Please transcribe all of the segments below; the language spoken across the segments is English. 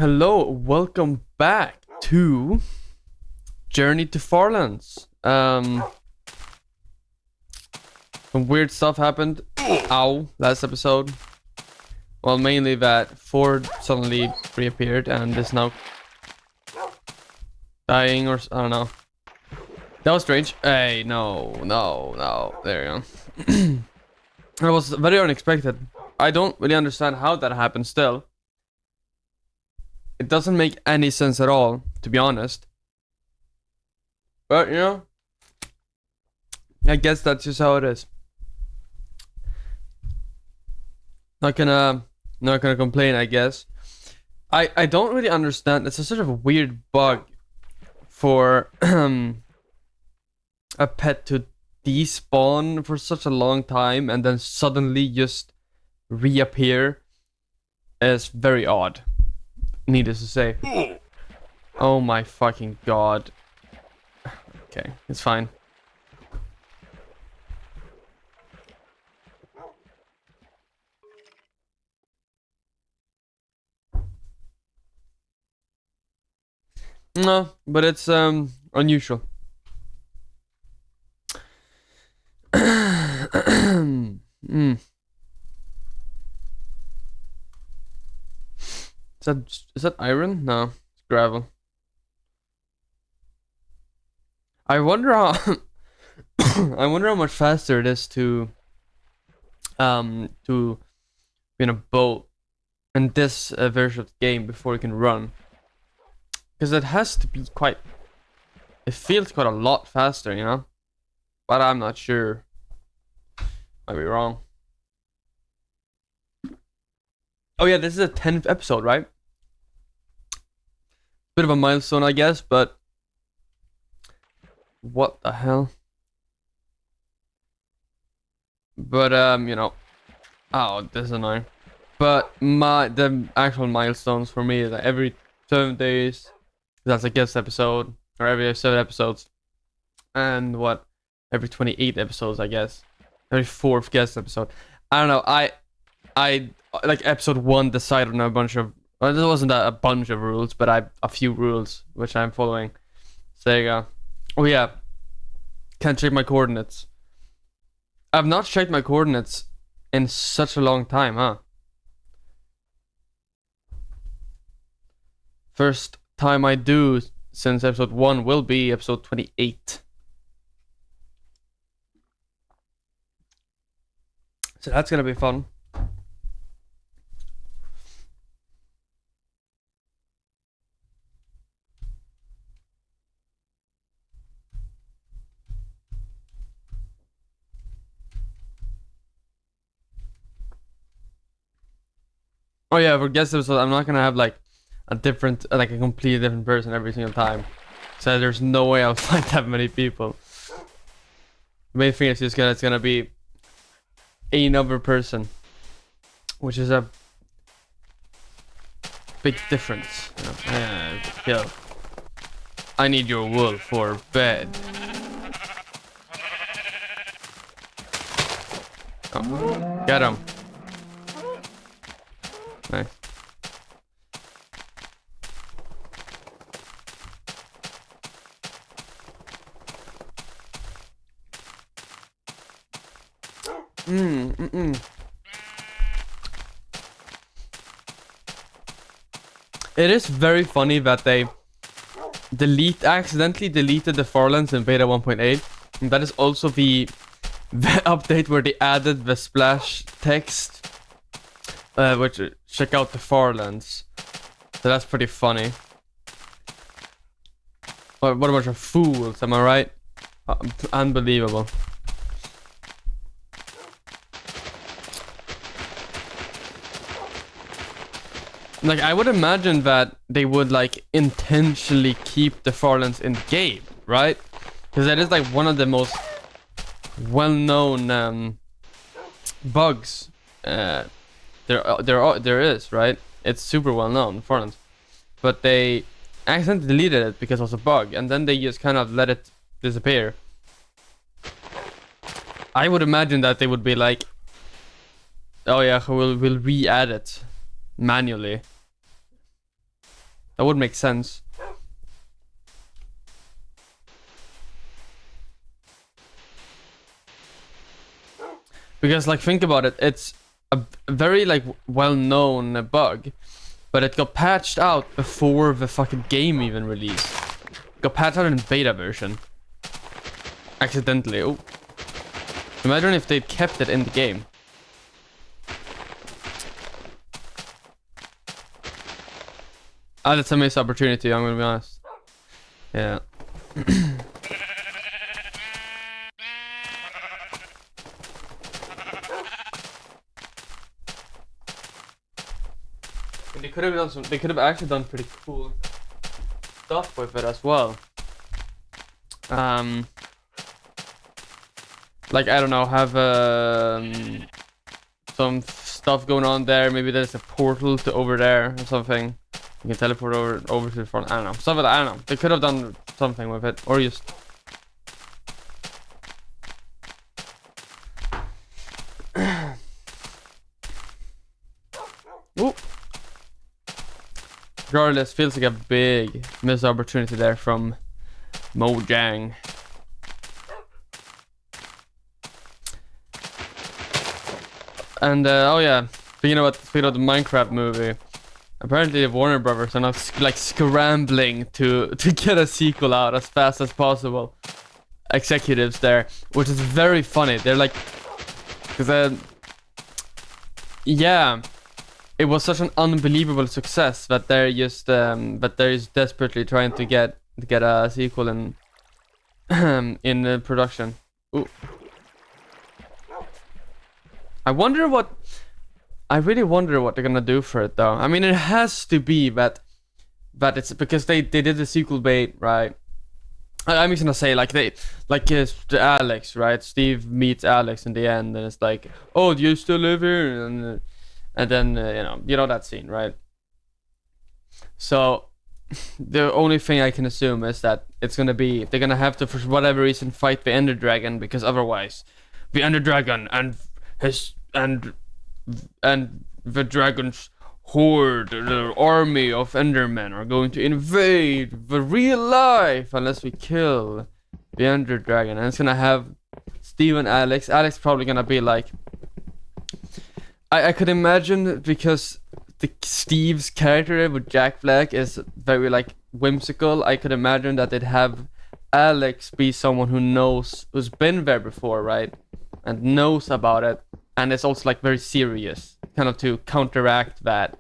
Hello, welcome back to Journey to Farlands. Some weird stuff happened. Ow, last episode. Well, mainly that Ford suddenly reappeared and is now dying, or I don't know. That was strange. Hey, no. There you go. That was very unexpected. I don't really understand how that happened still. It doesn't make any sense at all, to be honest. But, you know, I guess that's just how it is. Not gonna complain, I guess. I don't really understand. It's a sort of a weird bug for a pet to despawn for such a long time and then suddenly just reappear. Is very odd, needless to say. Oh my fucking god. Okay, it's fine. No, but it's unusual. mm. Is that iron? No, it's gravel. I wonder how I wonder how much faster it is to be in a boat in this version of the game before you can run. Because it has to be quite... It feels quite a lot faster, you know? But I'm not sure. Might be wrong. Oh yeah, this is the 10th episode, right? Bit of a milestone, I guess, but... What the hell? But, you know... Oh, this is annoying. But the actual milestones for me is like every 7 days... That's a guest episode, or every 7 episodes, and what, every 28 episodes, I guess, every 4th guest episode. I don't know. I like episode 1 decided on a bunch of. Well, there wasn't a bunch of rules, but a few rules which I'm following. So there you go. Oh yeah, can't check my coordinates. I've not checked my coordinates in such a long time, huh? First time I do since episode 1 will be episode 28. So that's gonna be fun. Oh yeah, for guest episode I'm not gonna have like a completely different person every single time. So there's no way I'll find that many people. The main thing is just it's gonna be another person, which is a big difference. Kill. I need your wool for bed. Oh, get him. Nice. It is very funny that they accidentally deleted the Farlands in beta 1.8. And that is also the update where they added the splash text, which check out the Farlands. So that's pretty funny. What a bunch of fools, am I right? Unbelievable. Like, I would imagine that they would, like, intentionally keep the Farlands in the game, right? Because that is, like, one of the most well-known bugs there is, right? It's super well-known, Farlands. But they accidentally deleted it because it was a bug, and then they just kind of let it disappear. I would imagine that they would be like, oh yeah, we'll re-add it manually. That would make sense. Because like think about it, it's a very like well-known bug, but it got patched out before the fucking game even released. It got patched out in beta version. Accidentally. Oh. Imagine if they'd kept it in the game. Ah, that's a missed opportunity, I'm gonna be honest. Yeah. They could have done some. They could have actually done pretty cool stuff with it as well. Like I don't know, have some stuff going on there. Maybe there's a portal to over there or something. You can teleport over to the front. I don't know. Stuff like that. I don't know. They could have done something with it, or just. Ooh. Regardless, feels like a big missed opportunity there from Mojang. And oh yeah, speaking of the Minecraft movie, apparently the Warner Brothers are now like scrambling to get a sequel out as fast as possible. Executives there, which is very funny. They're like, because yeah, it was such an unbelievable success that they're just desperately trying to get a sequel in in production. Ooh. I really wonder what they're gonna do for it though. I mean, it has to be that it's because they did the sequel bait, right? I'm just gonna say Alex, right? Steve meets Alex in the end, and it's like, oh, do you still live here? And then you know that scene, right? So the only thing I can assume is that it's gonna be they're gonna have to, for whatever reason, fight the Ender Dragon, because otherwise the Ender Dragon and the dragon's horde, the army of Endermen, are going to invade the real life unless we kill the Ender Dragon. And it's gonna have Steve and Alex. Alex probably gonna be like, I could imagine, because Steve's character with Jack Black is very like whimsical. I could imagine that they'd have Alex be someone who's been there before, right, and knows about it. And it's also like very serious, kind of to counteract that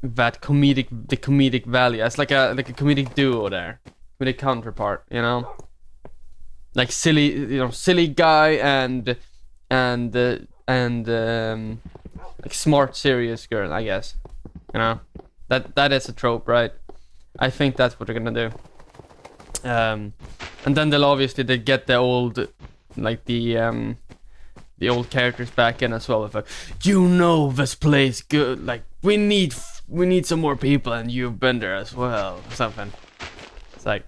comedic value. It's like a comedic duo there, comedic counterpart, you know, like silly guy and like smart serious girl, I guess, you know, that is a trope, right? I think that's what they're gonna do. And then they get the old, like the old characters back in as well. With like, you know, this place good. Like we need some more people, and you've been there as well. Or something. It's like,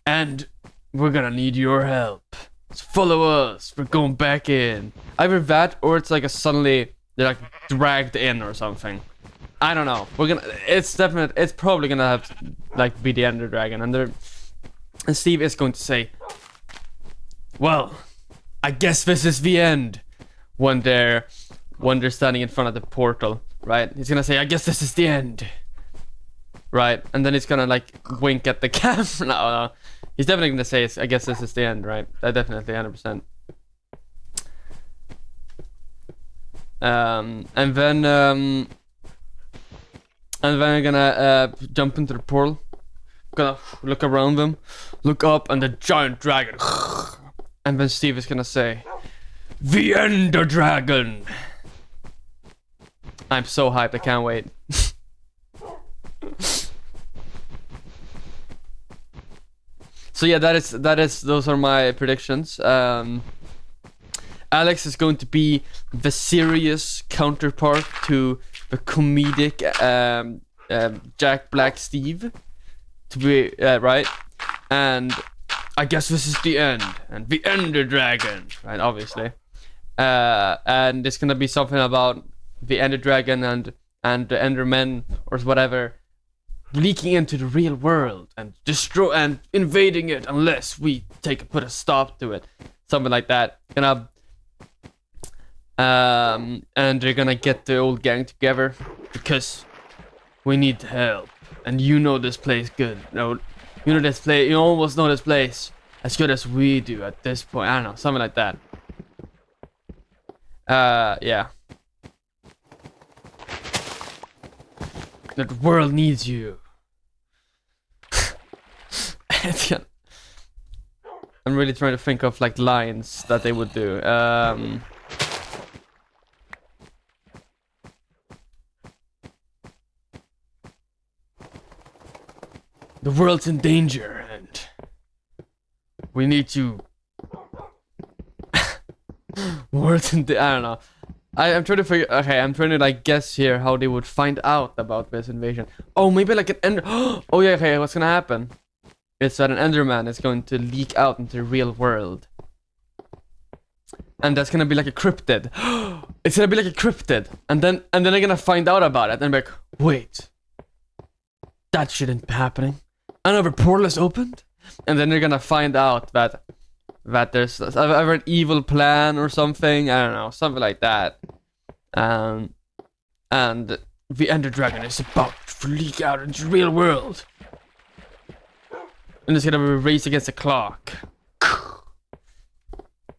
and we're gonna need your help. So follow us. We're going back in. Either that, or it's like suddenly they're like dragged in or something. I don't know. It's probably gonna have like be the Ender Dragon, and Steve is going to say, well, I guess this is the end, when they're standing in front of the portal, right? He's gonna say, I guess this is the end, right? And then he's gonna like wink at the camera. No. He's definitely gonna say, I guess this is the end, right? Definitely 100%. And then I'm gonna jump into the portal, gonna look around them, look up, and the giant dragon. And then Steve is gonna say, the Ender Dragon. I'm so hyped, I can't wait. So yeah, those are my predictions. Alex is going to be the serious counterpart to the comedic Jack Black Steve, to be right, and I guess this is the end, and the Ender Dragon, right? Obviously, and it's gonna be something about the Ender Dragon and the Endermen or whatever leaking into the real world and destroy and invading it unless we put a stop to it, something like that. And they're gonna get the old gang together because we need help. And you know this place good. No, you know this place. You almost know this place as good as we do at this point. I don't know, something like that. Yeah. The world needs you. I'm really trying to think of like lines that they would do. The world's in danger and we need to. World's in I don't know. I'm trying to figure. Okay, I'm trying to like guess here how they would find out about this invasion. Oh, maybe like an Ender. Oh yeah. Okay, what's gonna happen? It's that an Enderman is going to leak out into the real world, and that's gonna be like a cryptid. It's gonna be like a cryptid, and then they're gonna find out about it and be like, wait, that shouldn't be happening. Another portal is opened, and then they're gonna find out that there's either an evil plan or something. I don't know, something like that. And the Ender Dragon is about to leak out into the real world. And it's gonna be a race against the clock.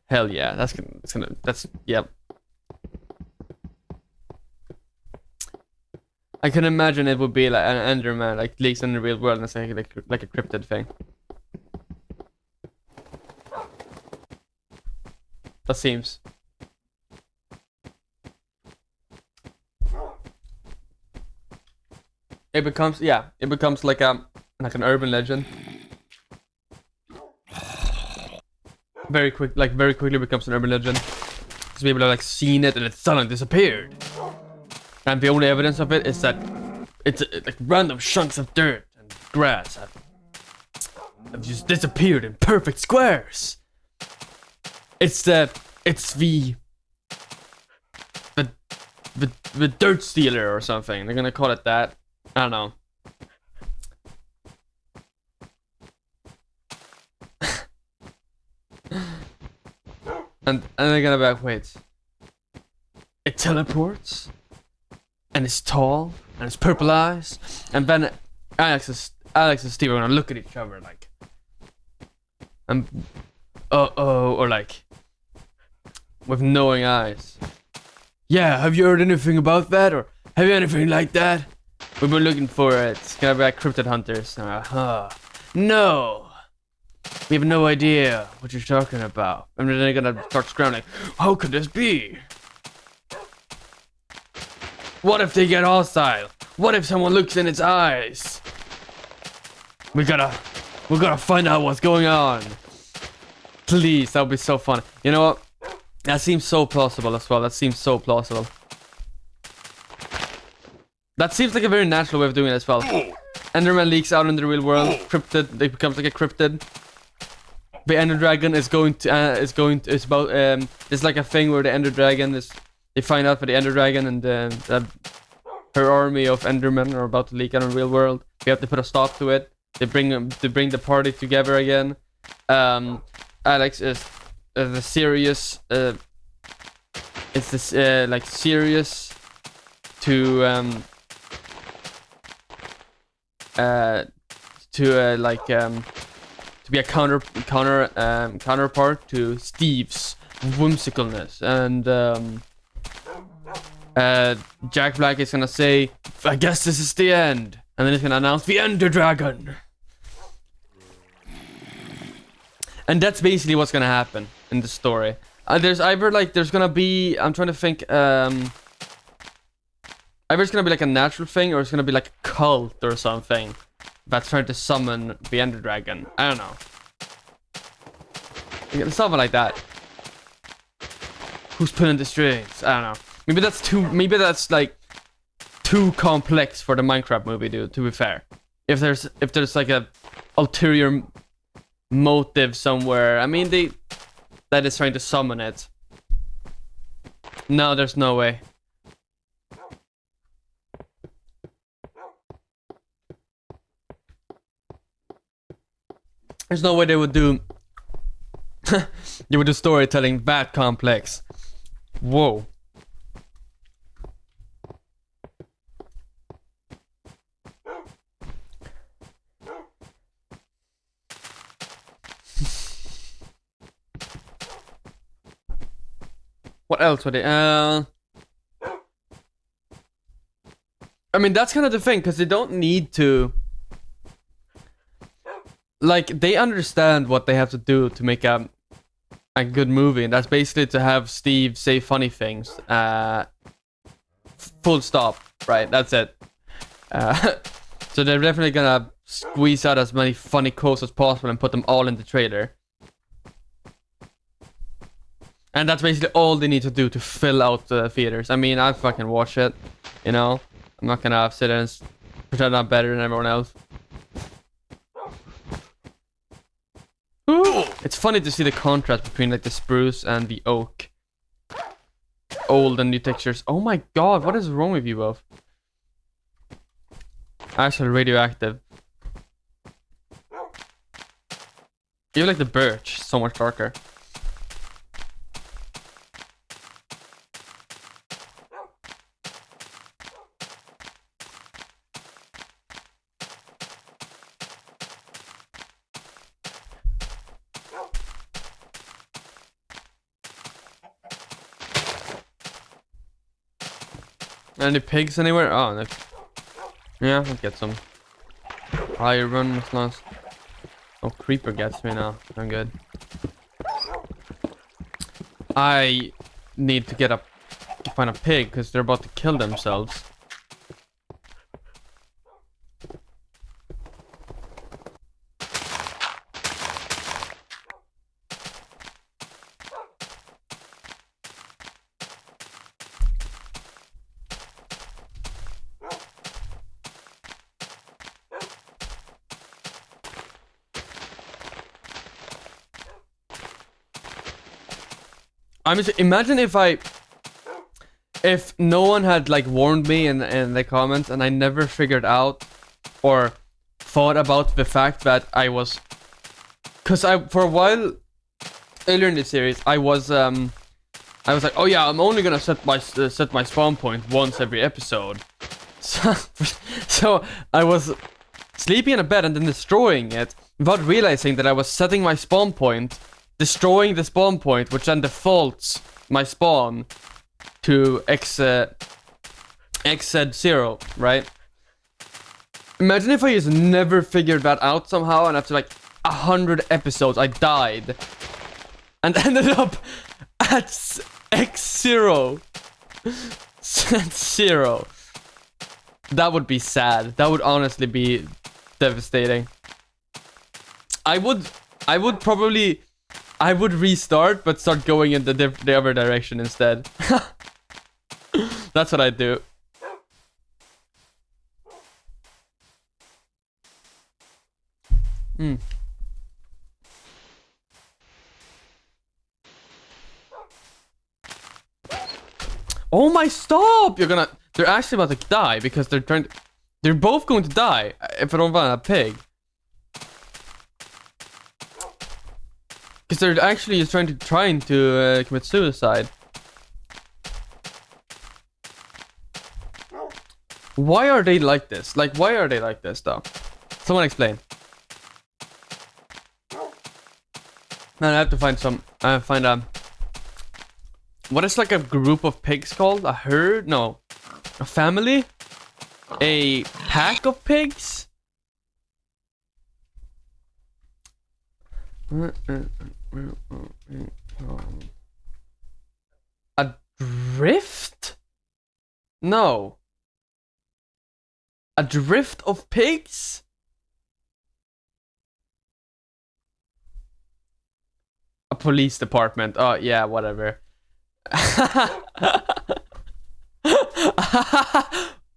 Hell yeah, that's yep. I can imagine it would be like an Enderman like leaks in the real world and it's like a cryptid thing. That seems. It becomes like an urban legend. Very quickly becomes an urban legend. Because people have like seen it and it suddenly disappeared. And the only evidence of it is that it's like random chunks of dirt and grass have just disappeared in perfect squares. It's the dirt stealer or something. They're gonna call it that. I don't know. and they're gonna be like, wait. It teleports, and it's tall, and it's purple eyes, and then Alex and Steve are gonna look at each other like, or like, with knowing eyes. Yeah, have you heard anything about that, or have you anything like that? We've been looking for it. It's gonna be like cryptid hunters. No. We have no idea what you're talking about. And then they're gonna start scrambling. How could this be? What if they get hostile? What if someone looks in its eyes? We gotta find out what's going on. Please, that would be so fun. You know what? That seems so plausible as well. That seems so plausible. That seems like a very natural way of doing it as well. Enderman leaks out in the real world. Cryptid, it becomes like a cryptid. The Ender Dragon is going to, it's about, it's like a thing where the Ender Dragon is, they find out for the Ender Dragon and that her army of Endermen are about to leak out in the real world. We have to put a stop to it. They bring the party together again. Alex is the serious, it's this, like serious to be a counterpart to Steve's whimsicalness, and Jack Black is gonna say, "I guess this is the end," and then he's gonna announce the Ender Dragon, and that's basically what's gonna happen in the story. There's gonna be, I'm trying to think, either it's gonna be like a natural thing or it's gonna be like a cult or something that's trying to summon the Ender Dragon. I don't know. Something like that. Who's pulling the strings? I don't know. Maybe that's like too complex for the Minecraft movie, dude, to be fair. If there's like a ulterior motive somewhere. I mean, that is trying to summon it. No, there's no way. There's no way they would do. You would do storytelling that complex. Whoa. What else would they? I mean, that's kind of the thing, because they don't need to. Like, they understand what they have to do to make a good movie, and that's basically to have Steve say funny things. Full stop. Right, that's it. So they're definitely gonna squeeze out as many funny quotes as possible and put them all in the trailer. And that's basically all they need to do to fill out the theaters. I mean, I'd fucking watch it, you know? I'm not gonna sit there and pretend I'm better than everyone else. Ooh! It's funny to see the contrast between like the spruce and the oak. Old and new textures. Oh my god, what is wrong with you both? Actually radioactive. You like the birch, so much darker. Any pigs anywhere? Oh, no. Yeah, I'll get some. Iron was nice. Oh, creeper gets me now. I'm good. I need to find a pig because they're about to kill themselves. I mean, imagine if no one had like warned me in the comments and I never figured out or thought about the fact that I was, because for a while earlier in the series I was like, oh yeah, I'm only gonna set my spawn point once every episode. So I was sleeping in a bed and then destroying it without realizing that I was setting my spawn point, destroying the spawn point, which then defaults my spawn to XZ0, right? Imagine if I just never figured that out somehow, and after like 100 episodes I died and ended up at X0. Zero. That would be sad. That would honestly be devastating. I would restart, but start going in the other direction instead. That's what I do. Oh my, stop! They're actually about to die because they're both going to die if I don't find a pig. Because they're actually just trying to commit suicide. Why are they like this? Like, why are they like this, though? Someone explain. Man, I have to find what is like a group of pigs called? A herd? No. A family? A pack of pigs? A drift? No. A drift of pigs? A police department. Oh, yeah, whatever.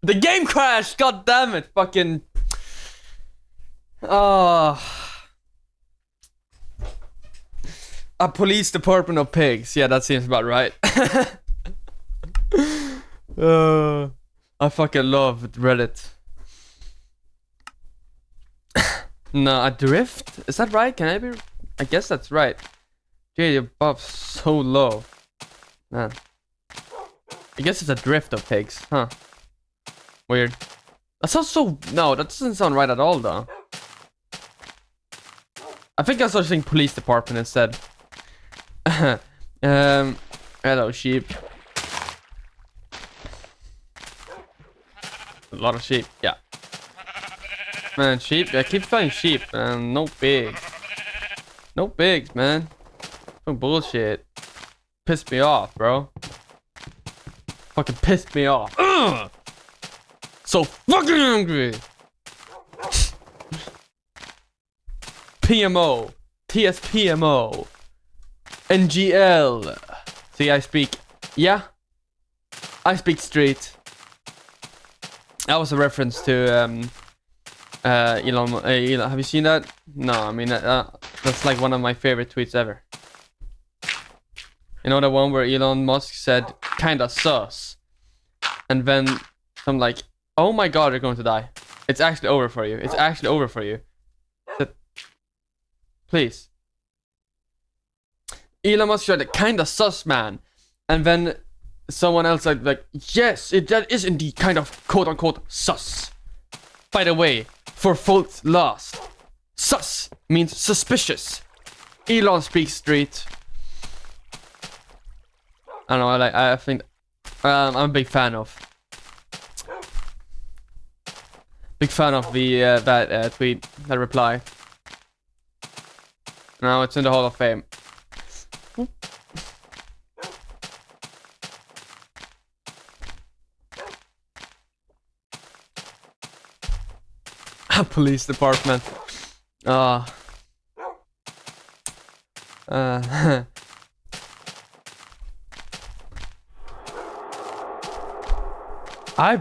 The game crashed! God damn it! Fucking. Oh. A police department of pigs. Yeah, that seems about right. I fucking love Reddit. No, a drift? Is that right? Can I be? I guess that's right. Dude, your buff's so low. Man. I guess it's a drift of pigs, huh? Weird. That sounds so... No, that doesn't sound right at all, though. I think I was saying police department instead. Hello, sheep. A lot of sheep, yeah. Man, sheep, I keep finding sheep, and no pigs. No pigs, man. Some bullshit. Pissed me off, bro. Fucking pissed me off. Ugh! So fucking angry. PMO. TSPMO. NGL. See, I speak. Yeah. I speak street. That was a reference to Elon. Have you seen that? No, I mean that's like one of my favorite tweets ever. You know the one where Elon Musk said kinda sus, and then I'm like, oh my god, you're going to die. It's actually over for you. It's actually over for you. Please. Elon Musk said kinda sus, man, and then someone else said like, yes, that is indeed kind of quote unquote sus. By the way, for folks lost, sus means suspicious. Elon speaks street. I don't know. I think I'm a big fan of the that tweet, that reply. Now it's in the Hall of Fame. Police department. I've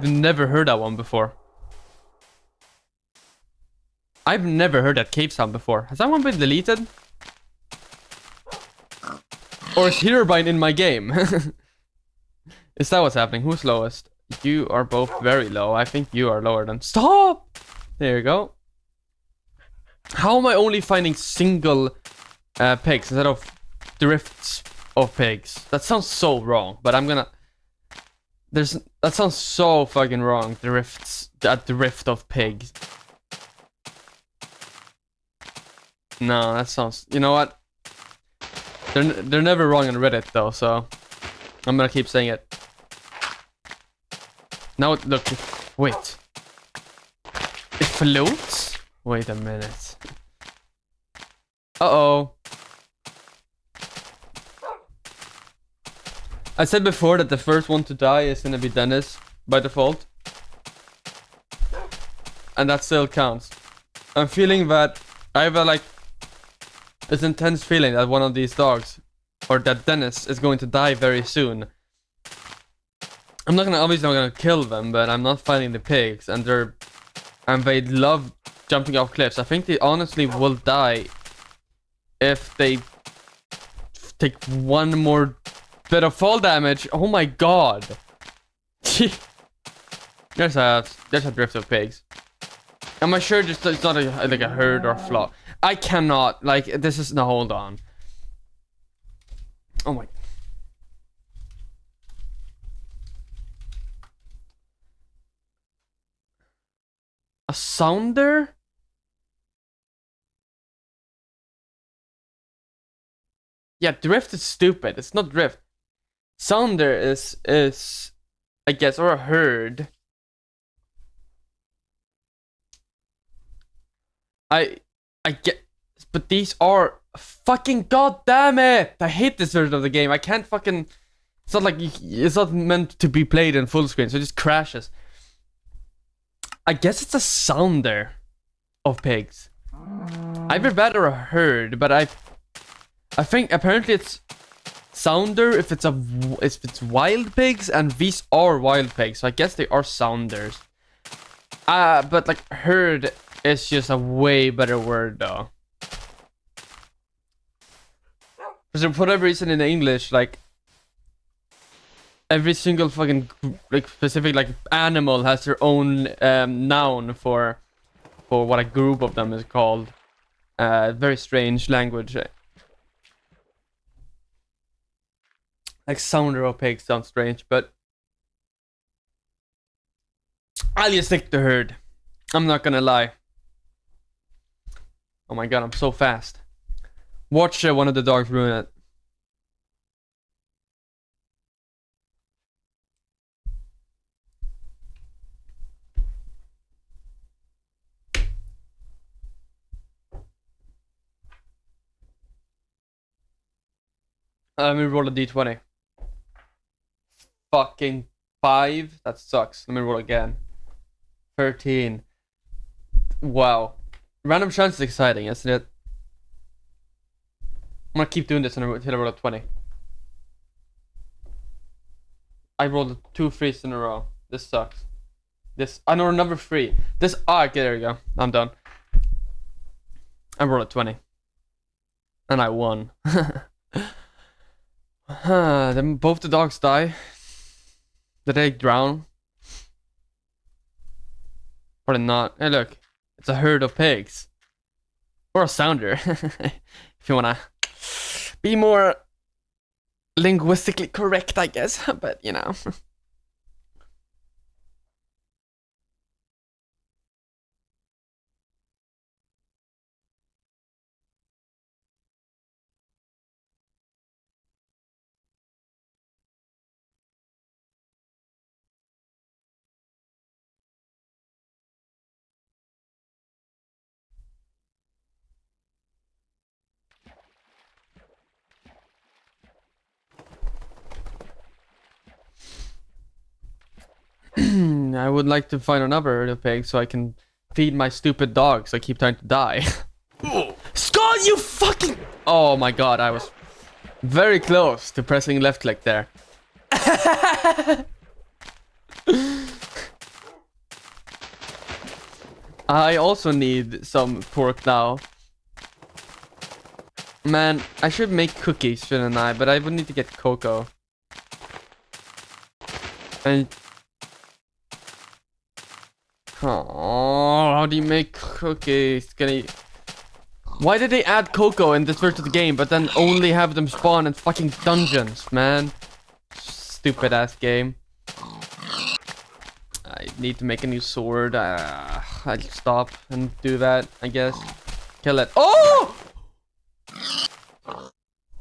never heard that one before. I've never heard that cave sound before. Has that one been deleted? Or is Herobrine in my game? Is that what's happening? Who's lowest? You are both very low. I think you are lower than... Stop! There you go. How am I only finding single pigs instead of drifts of pigs? That sounds so wrong, but I'm gonna... That sounds so fucking wrong. That drift of pigs. No, that sounds... You know what? They're never wrong on Reddit though, so I'm gonna keep saying it. Now look, wait. It floats? Wait a minute. Uh-oh. I said before that the first one to die is gonna be Dennis by default. And that still counts. I'm feeling that I have a like this intense feeling that one of these dogs, or that Dennis, is going to die very soon. I'm not gonna kill them, but I'm not fighting the pigs, and they love jumping off cliffs. I think they honestly will die if they take one more bit of fall damage. Oh my god. There's a drift of pigs. Am I sure just it's not like a herd or flock? I cannot, like, this is, no, hold on. Oh my. A sounder? Yeah, drift is stupid. It's not drift. Sounder is I guess, or a herd. I get, but these are fucking, god damn it! I hate this version of the game. I can't fucking. It's not like it's not meant to be played in full screen, so it just crashes. I guess it's a sounder of pigs. Either that or a herd, but I think apparently it's sounder if it's wild pigs, and these are wild pigs, so I guess they are sounders. But like herd is just a way better word though. For whatever reason in English, like every single fucking like specific like animal has their own noun for for what a group of them is called. Very strange language. Like sounder of pig sounds strange, but I'll just stick to herd. I'm not gonna lie. Oh my god, I'm so fast. Watch one of the dogs ruin it. Let me roll a d20. Fucking 5. That sucks. Let me roll again. 13. Wow. Random chance is exciting, isn't it? I'm gonna keep doing this until I roll a 20. I rolled 2 threes in a row. This sucks. I know another 3. This. Ah, okay, there you go. I'm done. I rolled a 20. And I won. Then both the dogs die. Did they drown? Probably not. Hey, look. It's a herd of pigs. Or a sounder. If you wanna be more linguistically correct, I guess. But, you know. I would like to find another herd of pigs so I can feed my stupid dogs. I keep trying to die. Scott, you fucking... Oh my god, I was very close to pressing left click there. I also need some pork now. Man, I should make cookies, shouldn't I? But I would need to get cocoa. And... Oh, how do you make cookies? Why did they add cocoa in this version of the game, but then only have them spawn in fucking dungeons, man? Stupid ass game. I need to make a new sword. I'll stop and do that, I guess. Kill it. Oh!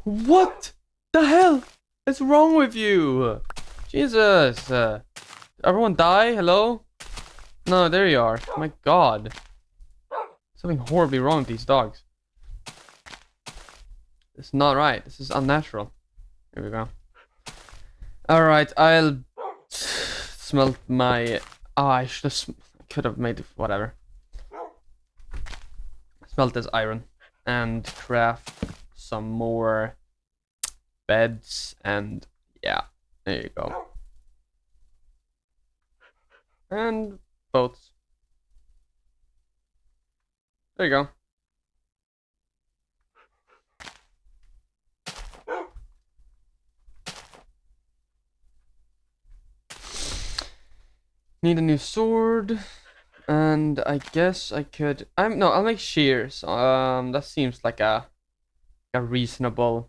What the hell is wrong with you? Jesus. Everyone die? Hello? No, there you are. My god. Something horribly wrong with these dogs. It's not right. This is unnatural. Here we go. Alright, I'll smelt my... Oh, I could have made it... Whatever. Smelt this iron. And craft some more beds. And yeah, there you go. And boats. There you go. Need a new sword, and I guess I could. I'll make shears. That seems like a reasonable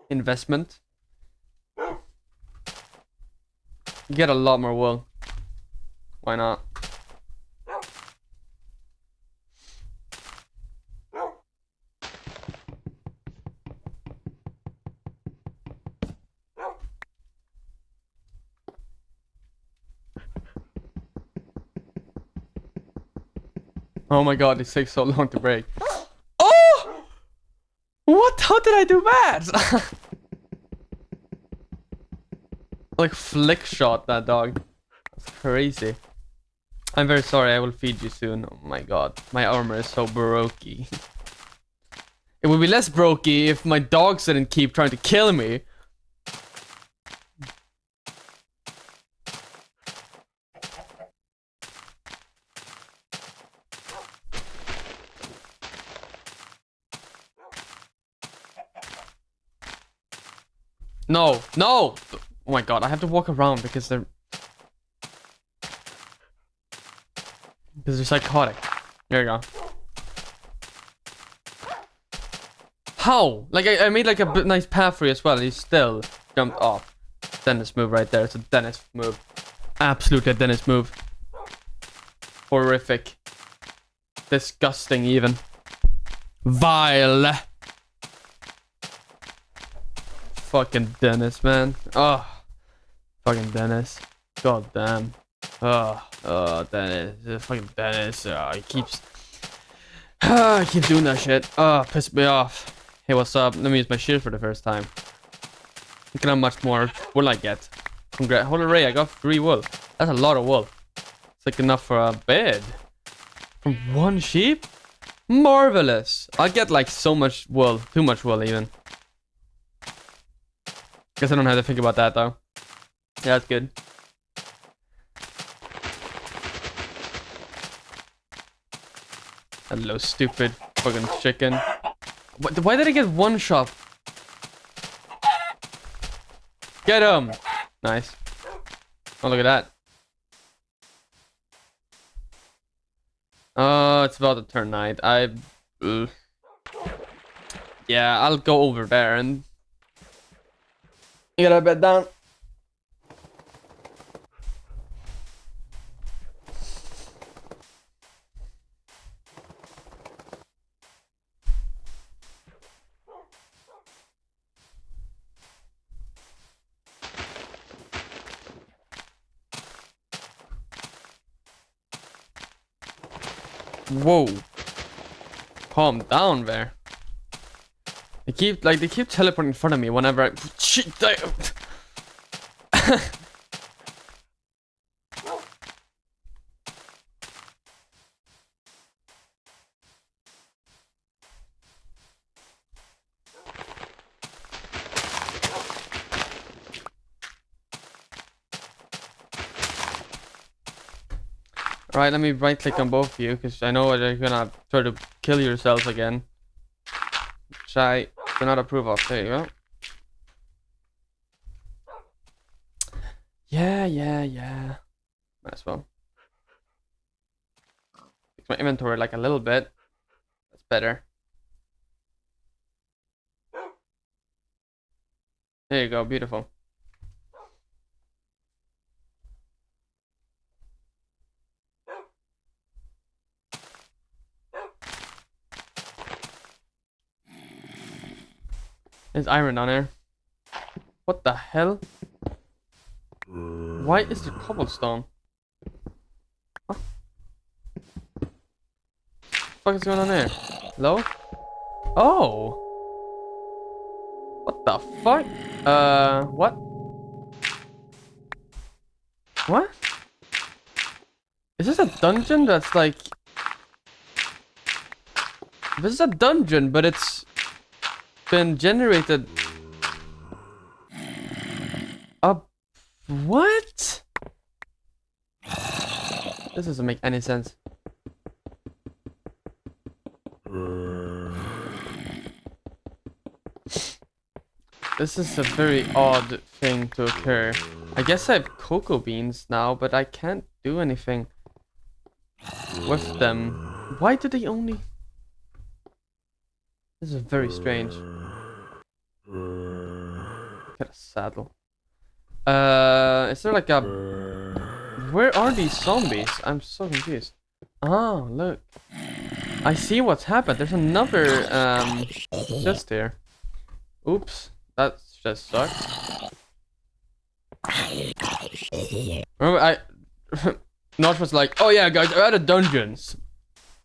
investment. You get a lot more wool. Why not? Oh my god, this takes so long to break. Oh! What? How did I do that? Like flick shot that dog. That's crazy. I'm very sorry, I will feed you soon. Oh my god, my armor is so brokey. It would be less brokey if my dogs didn't keep trying to kill me. No, no! Oh my god, I have to walk around because they're... Because they're psychotic. There you go. How? Like, I made like a nice path for you as well. You still jumped off. Dennis move right there. It's a Dennis move. Absolutely a Dennis move. Horrific. Disgusting even. Vile. Fucking Dennis, man. Oh. Fucking Dennis. God damn. Oh, Dennis. Fucking Dennis. He keeps... I keep doing that shit. Oh, pissed me off. Hey, what's up? Let me use my shield for the first time. Look at how much more wool I get. Congrats. Holy Ray, I got 3 wool. That's a lot of wool. It's like enough for a bed. From 1 sheep? Marvelous. I get like so much wool. Too much wool even. Guess I don't have to think about that though. Yeah, that's good. Hello, stupid fucking chicken. Why did I get 1 shot? Get him! Nice. Oh, look at that. Oh, it's about to turn night. Yeah, I'll go over there and... You got a bed down. Whoa. Calm down there. They keep teleporting in front of me whenever I shit. Alright, let me right click on both of you because I know you're gonna try to kill yourselves again. Which I do not approve of. There you go. Yeah. Might as well. Fix my inventory like a little bit. That's better. There you go, beautiful. There's iron down there. What the hell? Why is there cobblestone? Huh? What the fuck is going on there? Hello? Oh! What the fuck? What? What? Is this a dungeon that's like... This is a dungeon, but it's... been generated. What? This doesn't make any sense. This is a very odd thing to occur. I guess I have cocoa beans now, but I can't do anything with them. Why do they only... This is very strange. Get a saddle. Is there like a... Where are these zombies? I'm so confused. Oh, look. I see what's happened. There's another, chest here. Oops. That just sucks. Remember, Notch was like, oh yeah, guys, I'm out of dungeons.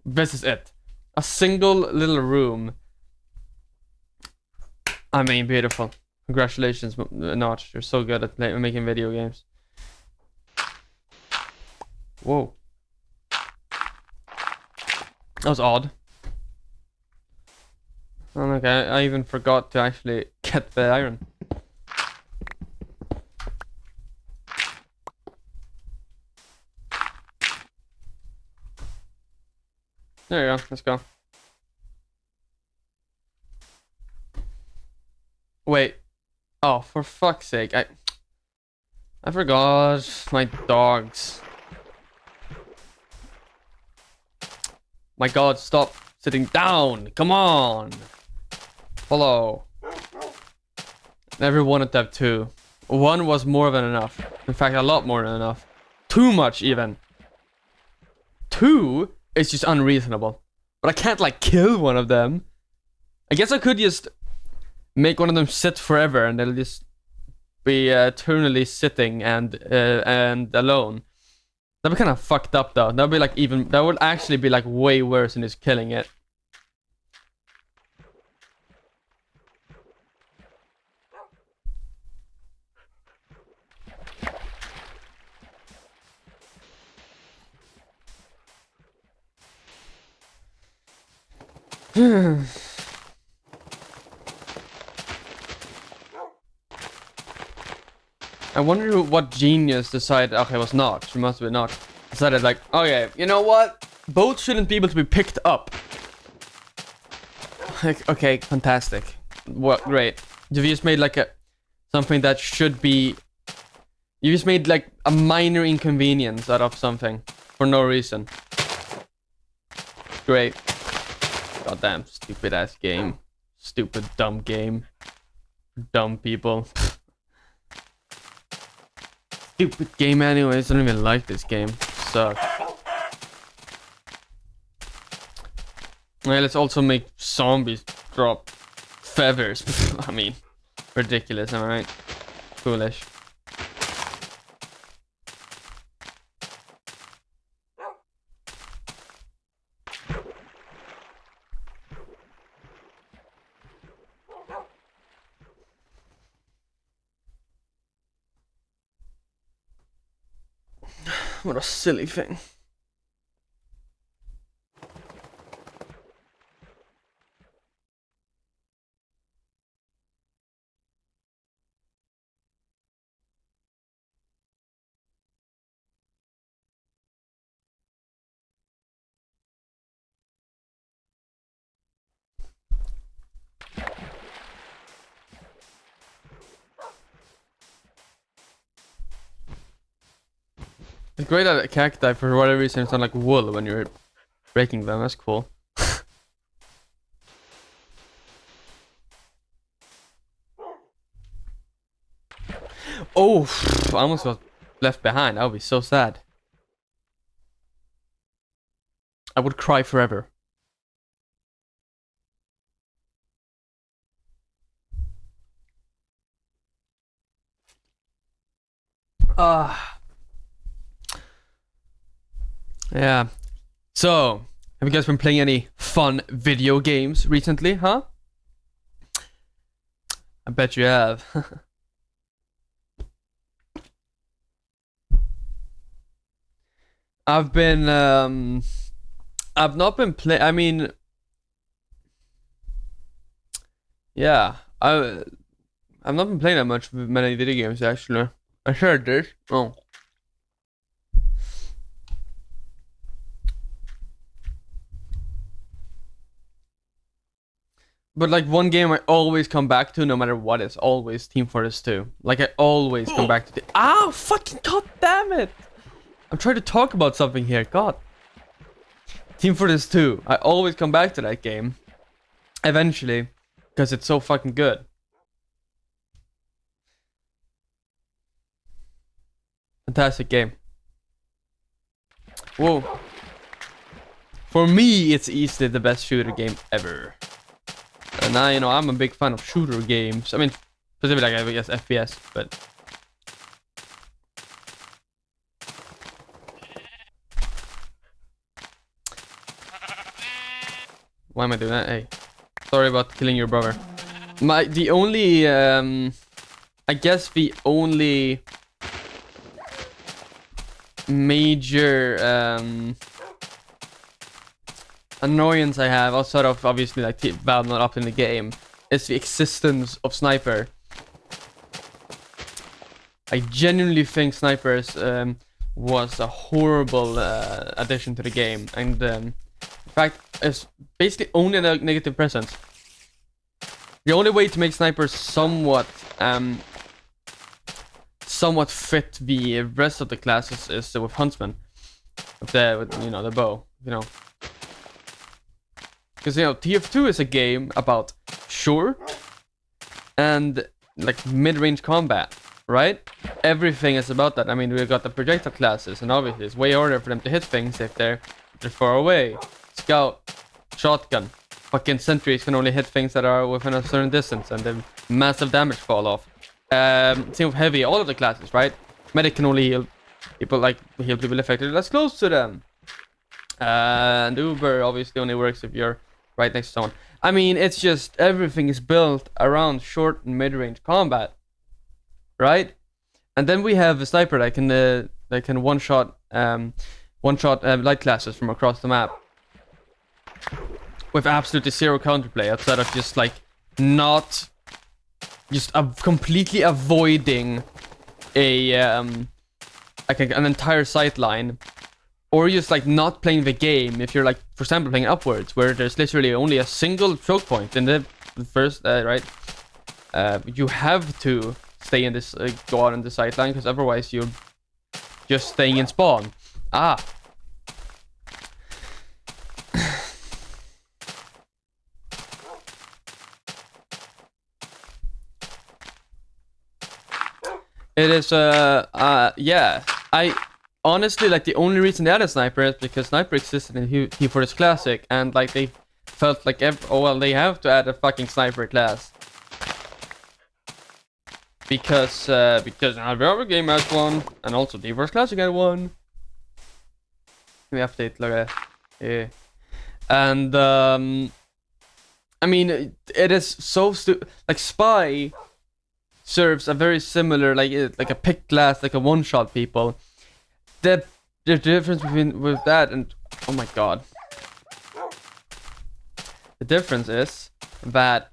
This is it. A single little room. I mean, beautiful. Congratulations, Notch. You're so good at making video games. Whoa. That was odd. Oh, okay, I even forgot to actually get the iron. There you go, let's go. Wait. Oh, for fuck's sake, I forgot my dogs. My god, stop sitting down. Come on. Follow. Never wanted to have 2. 1 was more than enough. In fact, a lot more than enough. Too much, even. 2 is just unreasonable. But I can't, like, kill one of them. I guess I could just make one of them sit forever and they'll just be eternally sitting and alone. That'd be kind of fucked up, though. That'd be like that would actually be like way worse than just killing it. I wonder what genius decided. Okay, it was not. She must have been not. Decided like, okay, you know what? Boats shouldn't be able to be picked up. Like, okay, fantastic. What? Great. You just made like something that should be. You just made like a minor inconvenience out of something for no reason. Great. Goddamn stupid ass game. Stupid dumb game. Dumb people. Stupid game anyways. I don't even like this game. Sucks. Well, let's also make zombies drop feathers. I mean, ridiculous, am I right? Foolish. What a silly thing. It's great that cacti, for whatever reason, sound like wool when you're breaking them. That's cool. Oh, I almost got left behind. I would be so sad. I would cry forever. Yeah. So, have you guys been playing any fun video games recently, huh? I bet you have. I've not been playing. I mean, yeah, I've not been playing that much with many video games actually. I sure did. Oh. But like one game I always come back to no matter what is always Team Fortress 2. Like I always come back to the fucking god damn it! I'm trying to talk about something here, god. Team Fortress 2. I always come back to that game. Eventually. Because it's so fucking good. Fantastic game. Whoa. For me, it's easily the best shooter game ever. And now, you know, I'm a big fan of shooter games. I mean, specifically, like, I guess FPS, but... Why am I doing that? Hey. Sorry about killing your brother. The only, I guess the only major, annoyance I have outside of obviously like Valve not up in the game is the existence of sniper. I genuinely think snipers was a horrible addition to the game, and in fact it's basically only a negative presence. The only way to make snipers somewhat fit the rest of the classes is with huntsmen, with you know, the bow, you know. Because, you know, TF2 is a game about short and, like, mid-range combat, right? Everything is about that. I mean, we've got the projectile classes, and obviously it's way harder for them to hit things if they're far away. Scout, shotgun, fucking sentries can only hit things that are within a certain distance, and then massive damage fall off. Same with heavy, all of the classes, right? Medic can only heal people, like, heal people affected that's close to them. And Uber obviously only works if you're right next to someone. I mean, it's just everything is built around short and mid-range combat, right? And then we have a sniper that can one-shot light classes from across the map with absolutely zero counterplay outside of just like not just completely avoiding a like an entire sight line. Or just like not playing the game if you're like, for example, playing upwards, where there's literally only a single choke point in the first, right? You have to stay in this, go out on the sight line, because otherwise you're just staying in spawn. It is, yeah. Honestly, like, the only reason they added Sniper is because Sniper existed in T4's Classic, and, like, they felt like, oh, well, they have to add a fucking Sniper class. Because every other game has one, and also T4's Classic had one. Let me update, look at it. Yeah. And, I mean, it is so like, Spy serves a very similar, like a pick class, like a one-shot people. The difference with that and oh my god, the difference is that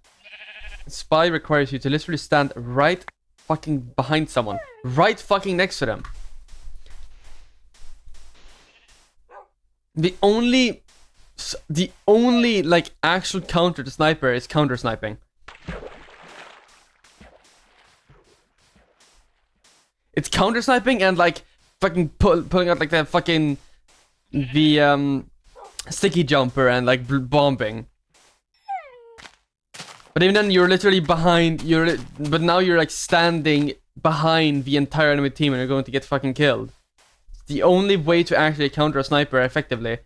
Spy requires you to literally stand right fucking behind someone, right fucking next to them. The only like actual counter to Sniper is counter sniping. It's counter sniping and like fucking pulling out like the fucking sticky jumper and like bombing. But even then you're literally behind, but now you're like standing behind the entire enemy team and you're going to get fucking killed. The only way to actually counter a sniper effectively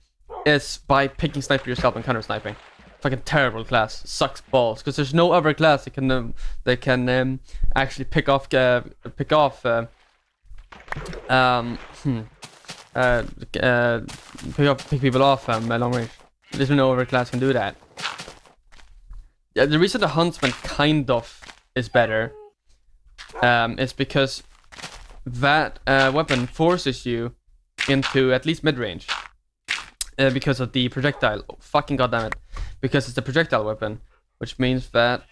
is by picking sniper yourself and counter sniping. Fucking terrible class, sucks balls, because there's no other class that can actually pick people off long range. There's no other class can do that. Yeah, the reason the Huntsman kind of is better is because that weapon forces you into at least mid-range because of the projectile. Oh, fucking goddammit. Because it's a projectile weapon, which means that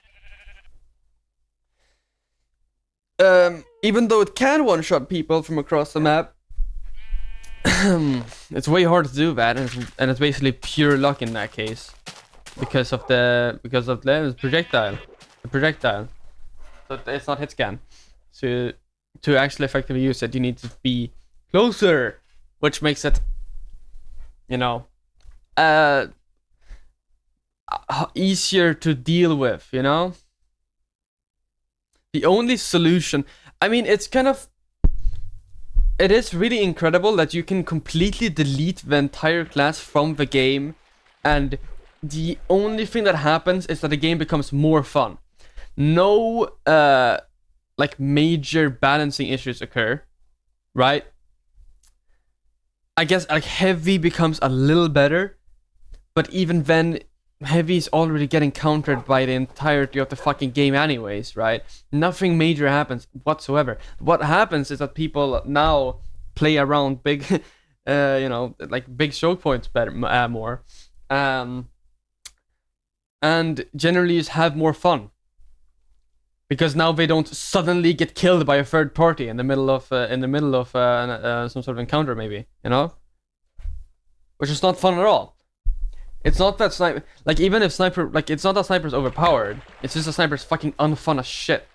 even though it can one-shot people from across the map, it's way harder to do that, and it's basically pure luck in that case, because of the projectile. The projectile. So it's not hit scan. So to actually effectively use it, you need to be closer, which makes it, easier to deal with, The only solution, I mean, it is really incredible that you can completely delete the entire class from the game, and the only thing that happens is that the game becomes more fun. No, like, major balancing issues occur, right? I guess, like, heavy becomes a little better, but even then, heavy is already getting countered by the entirety of the fucking game anyways, right? Nothing major happens whatsoever. What happens is that people now play around big, like big choke points better, more, and generally just have more fun. Because now they don't suddenly get killed by a third party in the middle of some sort of encounter, maybe, which is not fun at all. It's not that sniper, like, even if sniper, like, it's not that sniper's overpowered. It's just a sniper's fucking unfun as shit.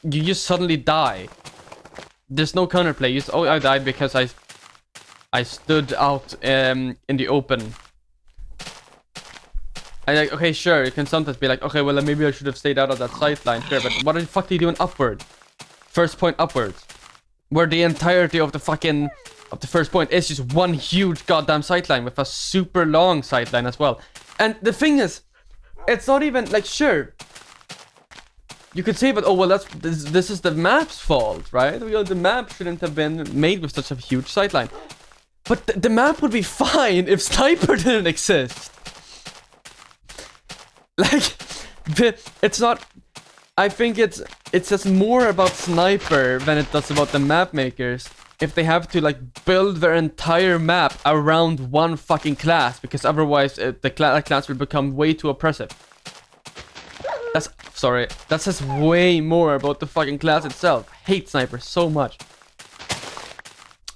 You just suddenly die. There's no counterplay. I died because I stood out in the open I like, okay, sure, you can sometimes be like, okay, well, maybe I should have stayed out of that sight line, sure, but what the fuck are you doing upward? First point upwards. Where the entirety of the fucking, of the first point is just one huge goddamn sight line with a super long sight line as well. And the thing is, it's not even, like, sure, you could say, but oh, well, this is the map's fault, right? Well, the map shouldn't have been made with such a huge sightline. But the map would be fine if Sniper didn't exist. Like, it's not... I think it says more about Sniper than it does about the map makers if they have to, like, build their entire map around one fucking class, because otherwise the class will become way too oppressive. Sorry, that says way more about the fucking class itself. I hate Sniper so much.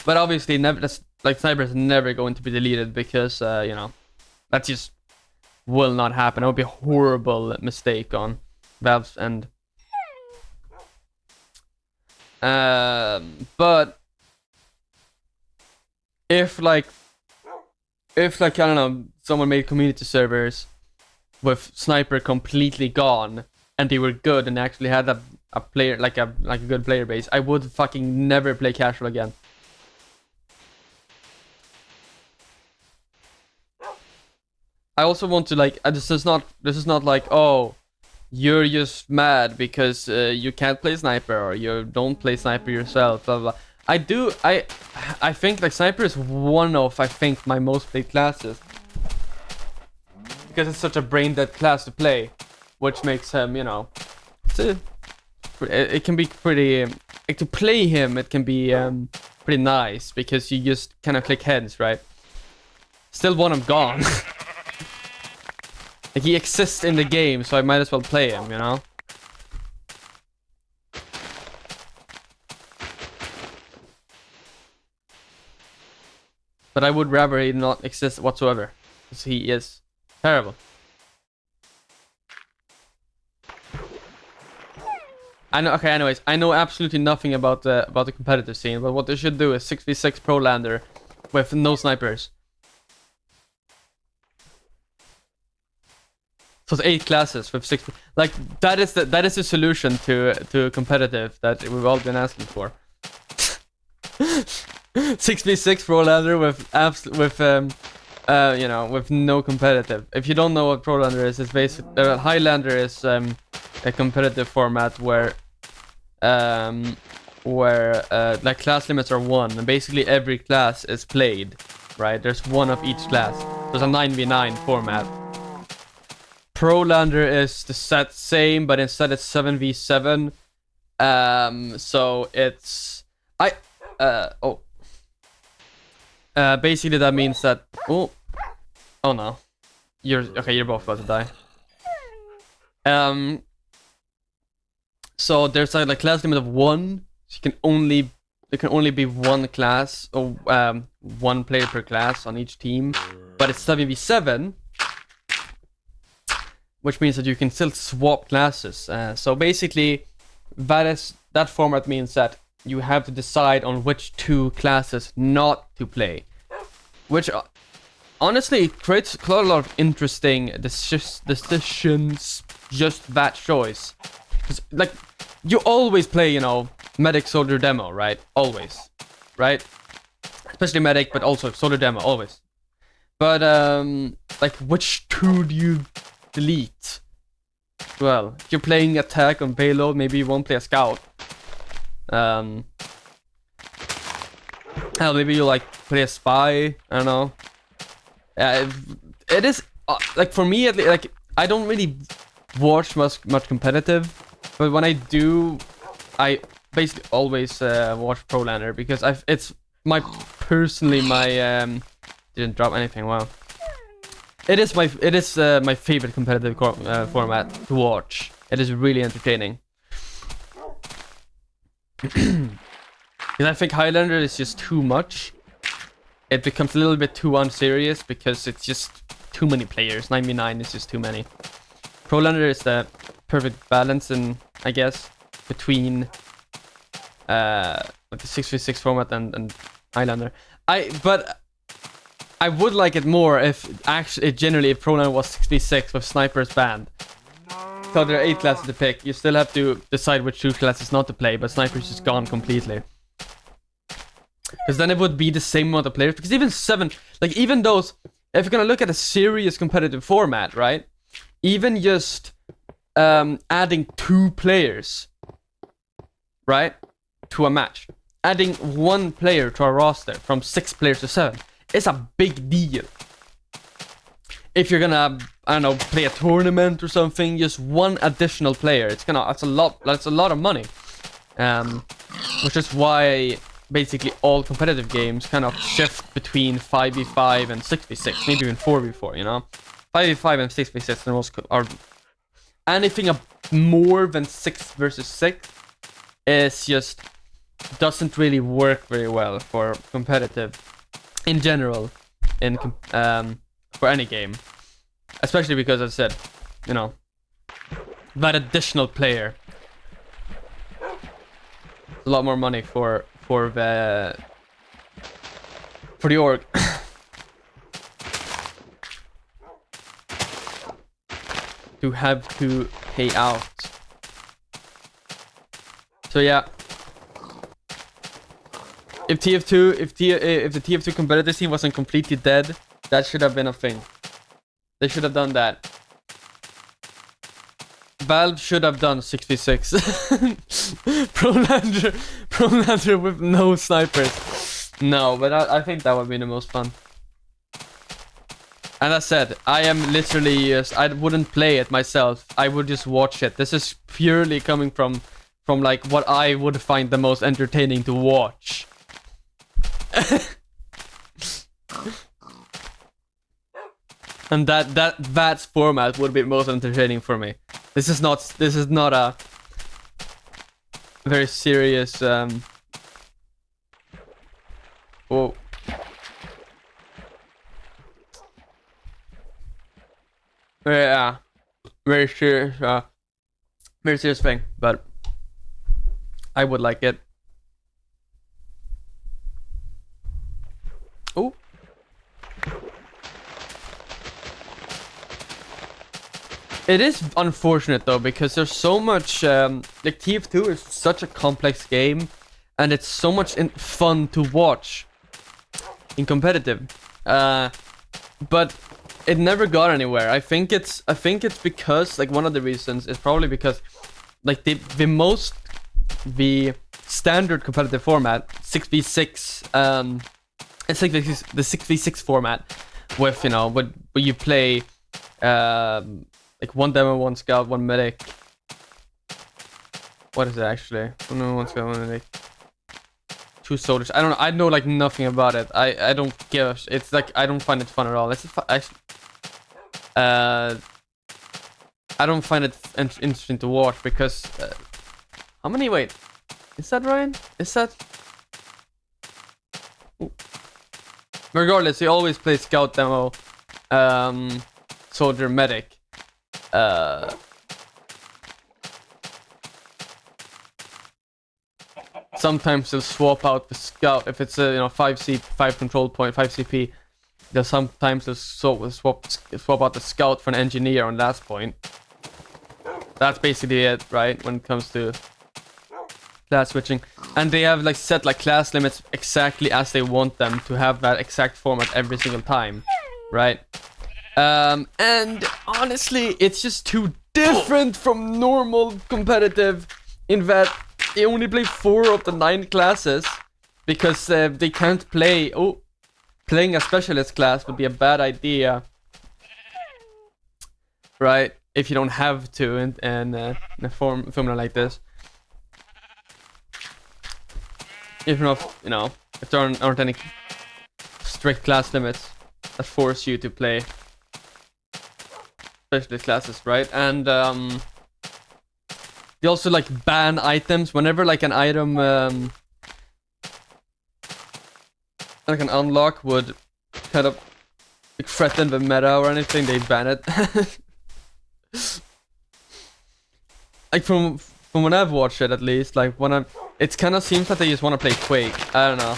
But obviously, Sniper is never going to be deleted because, you know, that just will not happen. It would be a horrible mistake on Valve's end. But if like, I don't know, someone made community servers with Sniper completely gone, and they were good and actually had a player, like a good player base, I would fucking never play casual again. I also want to, like, this is not like, oh, you're just mad because you can't play Sniper, or you don't play Sniper yourself, blah blah blah. I think like Sniper is one of, I think, my most played classes, because it's such a brain dead class to play, which makes him, you know, it can be pretty, like, to play him it can be pretty nice, because you just kind of click heads, right? Still want him gone. Like, he exists in the game, so I might as well play him, you know? But I would rather he not exist whatsoever, because he is terrible. I know. Okay, anyways, I know absolutely nothing about the competitive scene, but what they should do is 6v6 pro lander with no snipers. So it's 8 classes with 6. Like, that is the solution to competitive that we've all been asking for. 6v6 pro lander with you know, with no competitive. If you don't know what pro lander is, it's basically Highlander is a competitive format where like class limits are 1, and basically every class is played, right? There's 1 of each class. There's a 9v9 format. Pro lander is the same, but instead it's 7v7. So it's basically that means that oh no, you're both about to die. So there's like class limit of 1. So there can only be 1 class, or 1 player per class on each team. But it's 7v7, which means that you can still swap classes. So basically, that format means that you have to decide on which 2 classes not to play, which honestly creates quite a lot of interesting decisions. Just that choice, because like you always play, you know, medic, soldier, demo, right? Always, right? Especially medic, but also soldier, demo, always. But like, which 2 do you delete? Well, if you're playing attack on payload, maybe you won't play a scout. Hell, maybe you like play a spy. I don't know. It is like, for me at least, like, I don't really watch much competitive, but when I do, I basically always watch pro lander, because it's my didn't drop anything. Wow. It is my favorite competitive format to watch. It is really entertaining. Because I think Highlander is just too much. It becomes a little bit too unserious because it's just too many players. 9v9 is just too many. Pro lander is the perfect balance, in, I guess, between like the 6v6 format and Highlander. But I would like it more if actually generally if Pro9 was 6v6 with snipers banned. So there are 8 classes to pick. You still have to decide which 2 classes not to play, but snipers is gone completely. Because then it would be the same amount of players. Because even 7, like even those, if you're gonna look at a serious competitive format, right? Even just adding 2 players, right, to a match, adding 1 player to a roster from 6 players to 7 is a big deal. If you're gonna, I don't know, play a tournament or something, just 1 additional player, that's a lot of money. Which is why basically all competitive games kind of shift between 5v5 and 6v6, maybe even 4v4, you know? 5v5 and 6v6 and most are anything more than 6 versus 6 is just doesn't really work very well for competitive in general in for any game, especially because, as I said, you know, that additional player, a lot more money for the org. To have to pay out. So yeah, if TF2, if the TF2 competitive scene wasn't completely dead, that should have been a thing. They should have done that. Valve should have done 6v6. Pro-lander with no snipers. No, but I think that would be the most fun. And as I said, I am literally just, I wouldn't play it myself. I would just watch it. This is purely coming from like what I would find the most entertaining to watch. And that format would be most entertaining for me. This is not a very serious whoa. Yeah, very serious thing, but I would like it. Oh. It is unfortunate though, because there's so much like TF2 is such a complex game, and it's so much fun to watch in competitive, but it never got anywhere. I think it's because, like, one of the reasons is probably because, like, the standard competitive format 6v6 it's like the 6v6 format with, you know, where you play like 1 demo, 1 scout, 1 medic. What is it actually? 1 demo, 1 scout, 1 medic, 2 soldiers. I don't know. I know like nothing about it. I don't give. It's like I don't find it fun at all. It's actually I don't find it interesting to watch because how many? Wait, is that Ryan? Is that? Ooh. Regardless, he always plays scout, demo, soldier, medic. Sometimes they'll swap out the scout if it's a 5 control point, 5 CP. They'll sometimes swap out the scout for an engineer on last point. That's basically it, right? When it comes to class switching, and they have like set like class limits exactly as they want them to have that exact format every single time, right? And honestly, it's just too different from normal competitive in that they only play 4 of the 9 classes because they can't play. Oh, playing a specialist class would be a bad idea, right? If you don't have to in a formula like this. If not, if there aren't any strict class limits that force you to play specialist classes, right? And they also like ban items whenever like an item like an unlock would kind of like threaten the meta or anything, they ban it. Like from when I've watched it, at least, like when it kind of seems that they just want to play Quake. I don't know.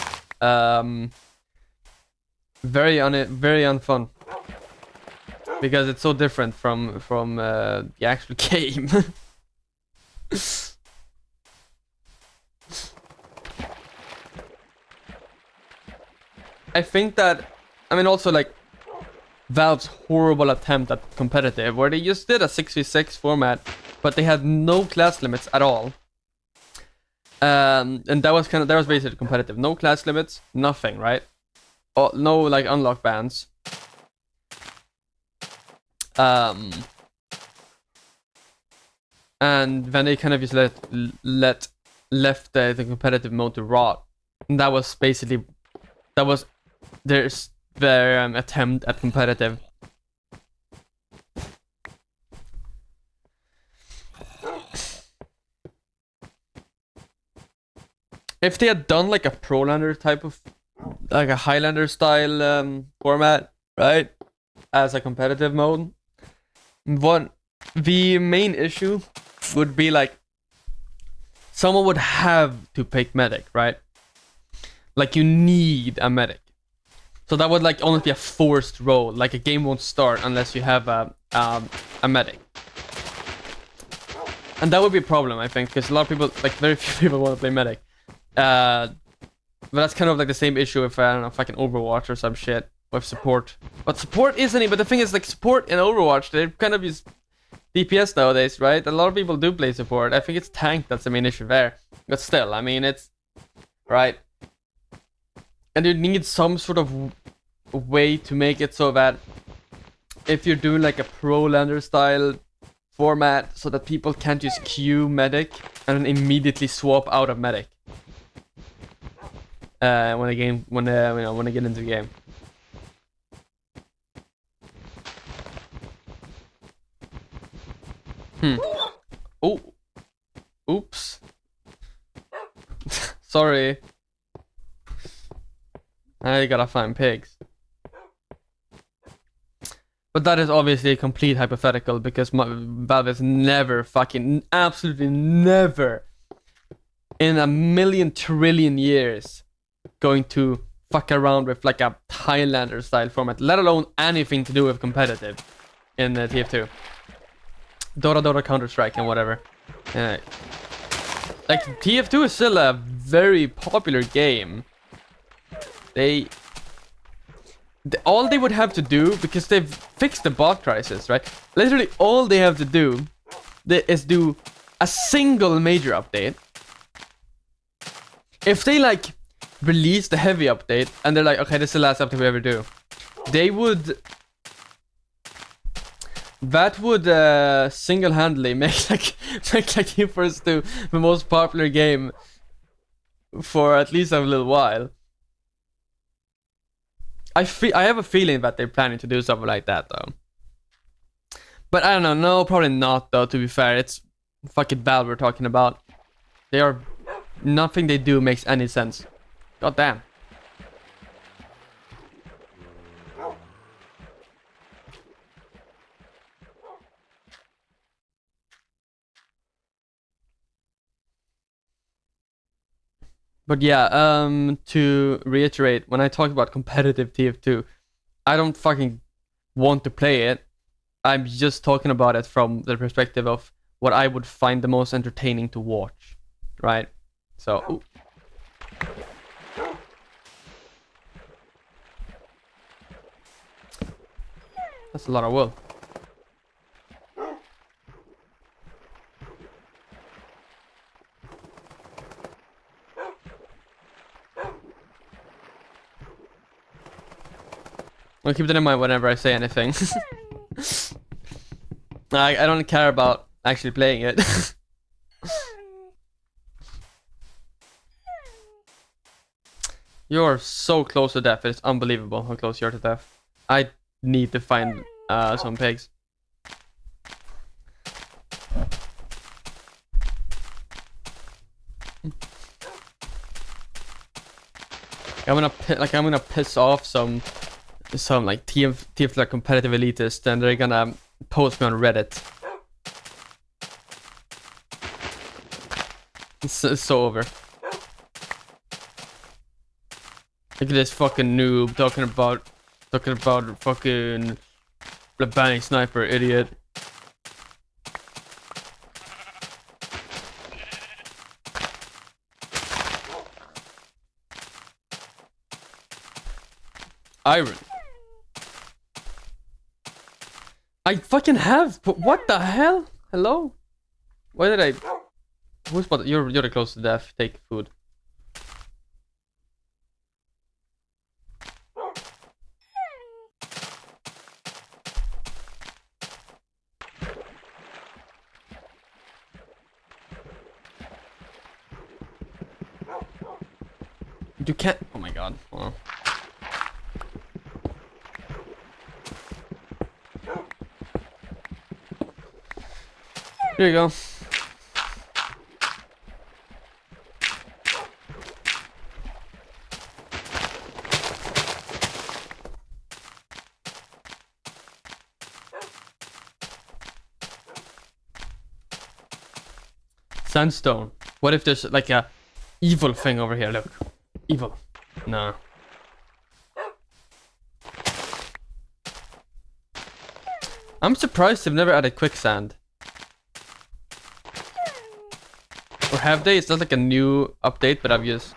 very unfun because it's so different from the actual game. I think that, I mean, also like Valve's horrible attempt at competitive, where they just did a 6v6 format, but they had no class limits at all. And that was basically competitive. No class limits, nothing, right? Oh, no like unlock bans. And then they kind of just left the competitive mode to rot. And that was basically their attempt at competitive. If they had done like a Prolander type of, like a Highlander style format, right, as a competitive mode, the main issue would be like someone would have to pick medic, right? Like you need a medic. So that would like almost be a forced role. Like a game won't start unless you have a medic. And that would be a problem, I think, because a lot of people, like very few people want to play medic. But that's kind of like the same issue with, I don't know, fucking Overwatch or some shit with support. But support isn't it? But the thing is, like, support in Overwatch, they kind of use DPS nowadays, right? A lot of people do play support. I think it's tank that's the main issue there. But still, I mean, it's... Right? And you need some sort of way to make it so that if you're doing like a Prolander style format, so that people can't just queue medic and then immediately swap out of medic when they get into the game. Oh, oops. Sorry. I gotta find pigs. But that is obviously a complete hypothetical because Valve is never, fucking, absolutely never, in a million trillion years, going to fuck around with like a Highlander style format, let alone anything to do with competitive in TF2. Dota, Counter-Strike, and whatever. Like, TF2 is still a very popular game. All they would have to do, because they've fixed the bot crisis, right? Literally all they have to do is do a single major update. If they like release the heavy update and they're like, okay, this is the last update we ever do, that would single-handedly make like Keepers 2 the most popular game for at least a little while. I have a feeling that they're planning to do something like that though. But I don't know, no, probably not though, to be fair. It's fucking Valve we're talking about. Nothing they do makes any sense. God damn. But yeah, to reiterate, when I talk about competitive TF2, I don't fucking want to play it. I'm just talking about it from the perspective of what I would find the most entertaining to watch, right? So, ooh. That's a lot of wool. I'll keep that in mind whenever I say anything. I don't care about actually playing it. You're so close to death. It's unbelievable how close you are to death. I need to find some pigs. I'm gonna piss off some like TF like competitive elitists, and they're gonna post me on Reddit. It's so over. Look at this fucking noob talking about Talking about fucking the banning sniper, idiot. Iron. I fucking have. But what the hell? Hello? Why did I? Who's but you're the close to death. Take food. You can't. Oh my god. Well. Here you go. Sandstone. What if there's like a evil thing over here? Look. Evil. No. I'm surprised they've never added quicksand. Or have they? Is that like a new update but I've just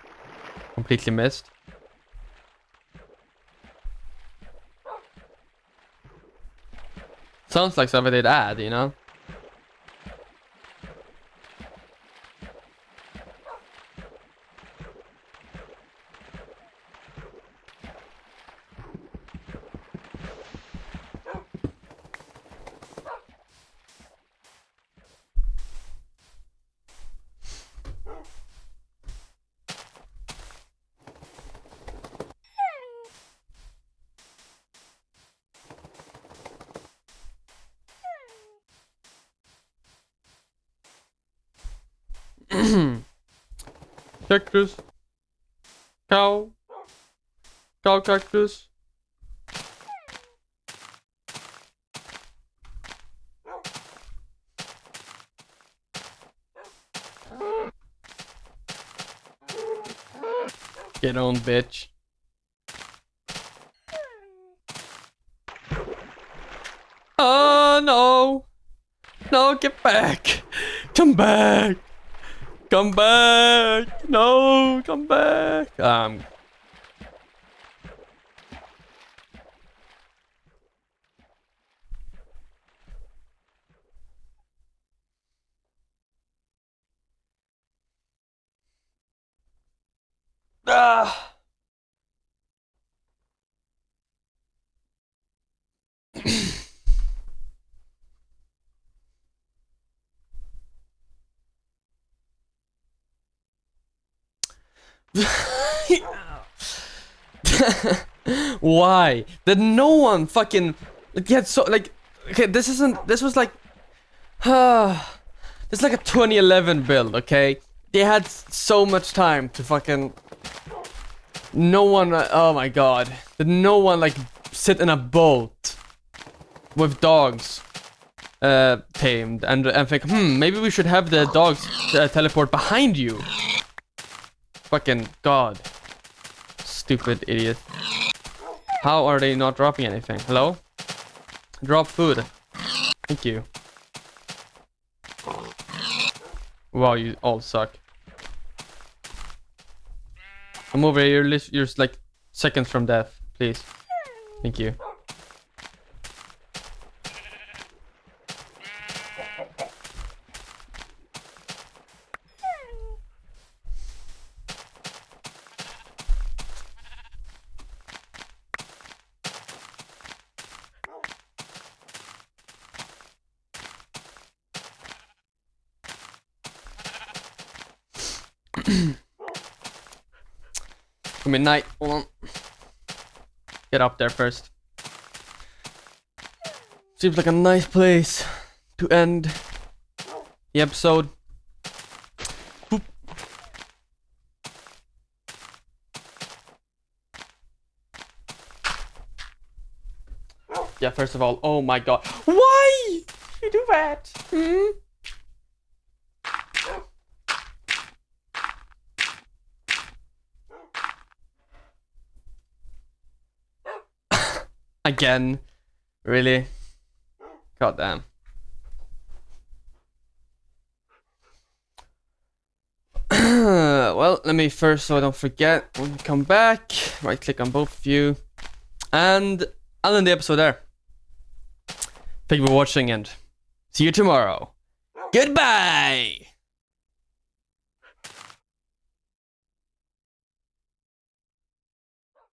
completely missed? Sounds like something they'd add, you know? Cactus. Cow. Cow cactus. Get on, bitch. Oh no! No, get back! Come back! Come back! No, come back! Ah! Why? Did no one fucking get so like okay, this was like this is like a 2011 build, okay? They had so much time to fucking no one oh my god. Did no one like sit in a boat with dogs tamed and think, maybe we should have the dogs teleport behind you. Fucking god. Stupid idiot. How are they not dropping anything? Hello? Drop food. Thank you. Wow, you all suck. I'm over here. You're like seconds from death. Please. Thank you. Midnight. Hold on. Get up there first. Seems like a nice place to end the episode. Boop. Yeah, first of all, oh my god. Why you do that? Again. Really? God damn. Well, let me first, so I don't forget, when we come back, right click on both of you, and I'll end the episode there. Thank you for watching, and see you tomorrow. Goodbye!